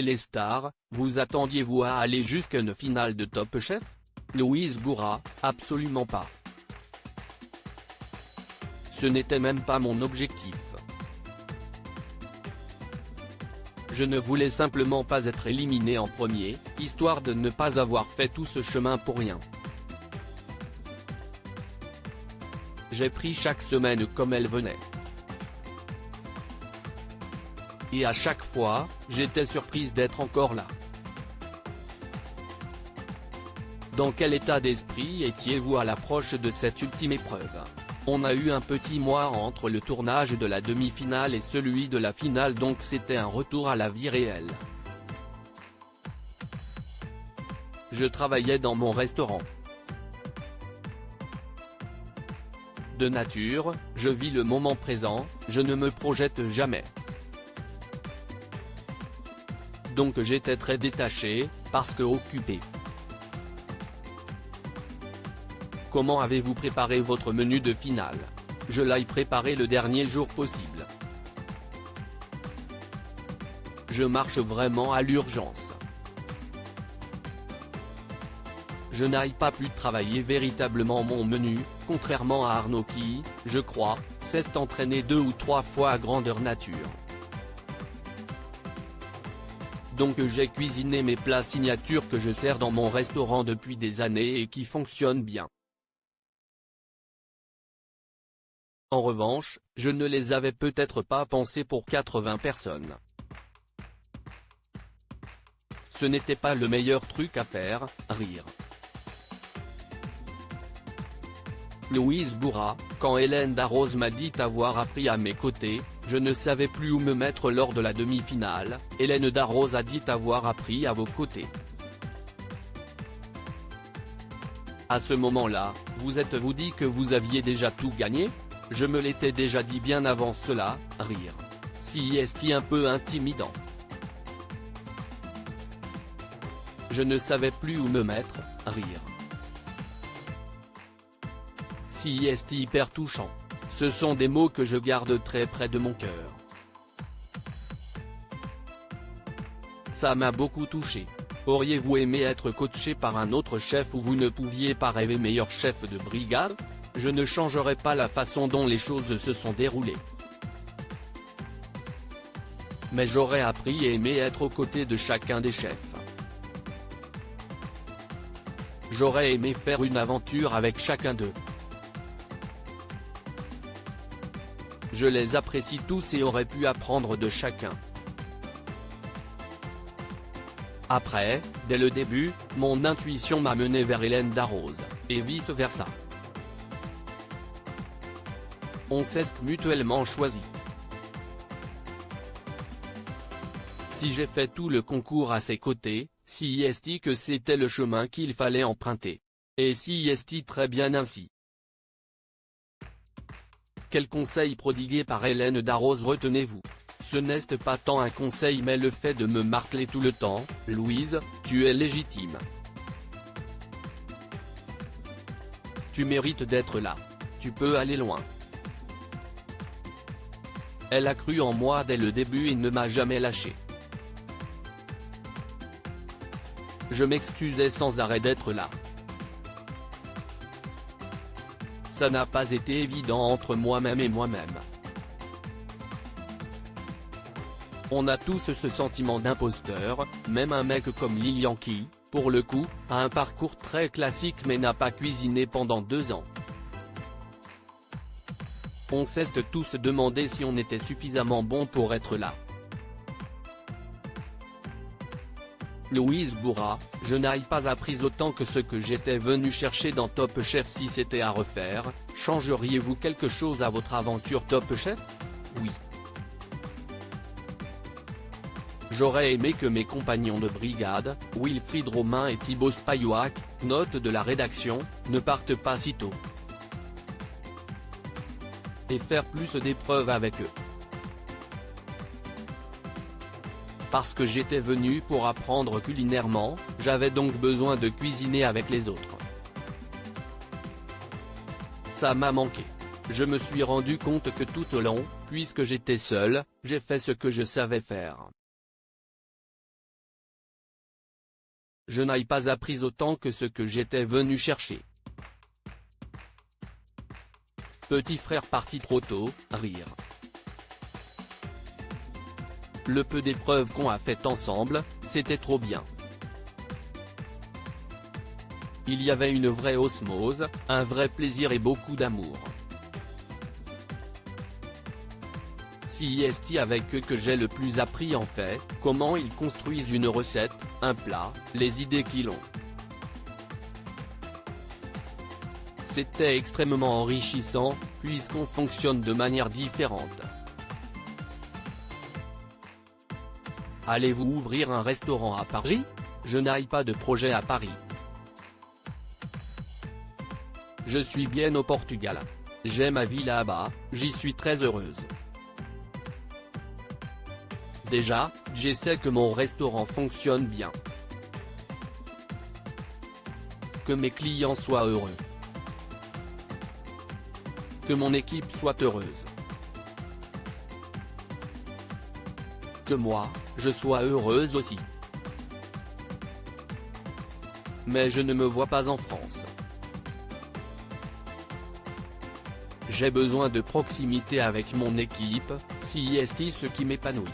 téléstar, vous attendiez-vous à aller jusqu'à une finale de Top Chef? Louise Bourra, absolument pas. Ce n'était même pas mon objectif. Je ne voulais simplement pas être éliminé en premier, histoire de ne pas avoir fait tout ce chemin pour rien. J'ai pris chaque semaine comme elle venait. Et à chaque fois, j'étais surprise d'être encore là. Dans quel état d'esprit étiez-vous à l'approche de cette ultime épreuve? On a eu un petit mois entre le tournage de la demi-finale et celui de la finale, donc c'était un retour à la vie réelle. Je travaillais dans mon restaurant. De nature, je vis le moment présent, je ne me projette jamais. Donc j'étais très détaché, parce que occupé. Comment avez-vous préparé votre menu de finale? Je l'ai préparé le dernier jour possible. Je marche vraiment à l'urgence. Je n'ai pas pu travailler véritablement mon menu, contrairement à Arnaud qui, je crois, s'est entraîné 2 ou 3 fois à grandeur nature. Donc j'ai cuisiné mes plats signatures que je sers dans mon restaurant depuis des années et qui fonctionnent bien. En revanche, je ne les avais peut-être pas pensés pour 80 personnes. Ce n'était pas le meilleur truc à faire, rire. Louise Bourra, quand Hélène Darroze m'a dit avoir appris à mes côtés, je ne savais plus où me mettre lors de la demi-finale, Hélène Darroze a dit avoir appris à vos côtés. À ce moment-là, vous êtes-vous dit que vous aviez déjà tout gagné? Je me l'étais déjà dit bien avant cela, rire. Si est-il un peu intimidant. Je ne savais plus où me mettre, rire. Si est hyper touchant. Ce sont des mots que je garde très près de mon cœur. Ça m'a beaucoup touché. Auriez-vous aimé être coaché par un autre chef ou vous ne pouviez pas rêver meilleur chef de brigade? Je ne changerai pas la façon dont les choses se sont déroulées. Mais j'aurais appris et aimé être aux côtés de chacun des chefs. J'aurais aimé faire une aventure avec chacun d'eux. Je les apprécie tous et aurais pu apprendre de chacun. Après, dès le début, mon intuition m'a mené vers Hélène Darroze, et vice-versa. On s'est mutuellement choisi. Si j'ai fait tout le concours à ses côtés, si est que c'était le chemin qu'il fallait emprunter. Et si est très bien ainsi. Quel conseil prodigué par Hélène Darroze retenez-vous? Ce n'est pas tant un conseil mais le fait de me marteler tout le temps, Louise, tu es légitime. Tu mérites d'être là. Tu peux aller loin. Elle a cru en moi dès le début et ne m'a jamais lâché. Je m'excusais sans arrêt d'être là. Ça n'a pas été évident entre moi-même et moi-même. On a tous ce sentiment d'imposteur, même un mec comme Lilian qui, pour le coup, a un parcours très classique mais n'a pas cuisiné pendant 2 ans. On s'est tous demandé si on était suffisamment bon pour être là. Louise Bourra, je n'ai pas appris autant que ce que j'étais venu chercher dans Top Chef. Si c'était à refaire, changeriez-vous quelque chose à votre aventure Top Chef? Oui. J'aurais aimé que mes compagnons de brigade, Wilfried Romain et Thibaut Spayouac, note de la rédaction, ne partent pas si tôt. Et faire plus d'épreuves avec eux. Parce que j'étais venu pour apprendre culinairement, j'avais donc besoin de cuisiner avec les autres. Ça m'a manqué. Je me suis rendu compte que tout au long, puisque j'étais seul, j'ai fait ce que je savais faire. Je n'ai pas appris autant que ce que j'étais venu chercher. Petit frère parti trop tôt, rire. Le peu d'épreuves qu'on a faites ensemble, c'était trop bien. Il y avait une vraie osmose, un vrai plaisir et beaucoup d'amour. C'est avec eux que j'ai le plus appris en fait, comment ils construisent une recette, un plat, les idées qu'ils ont. C'était extrêmement enrichissant, puisqu'on fonctionne de manière différente. Allez-vous ouvrir un restaurant à Paris? Je n'ai pas de projet à Paris. Je suis bien au Portugal. J'ai ma vie là-bas, j'y suis très heureuse. Déjà, j'essaie que mon restaurant fonctionne bien. Que mes clients soient heureux. Que mon équipe soit heureuse. Que moi, je sois heureuse aussi. Mais je ne me vois pas en France. J'ai besoin de proximité avec mon équipe, c'est ce qui m'épanouit.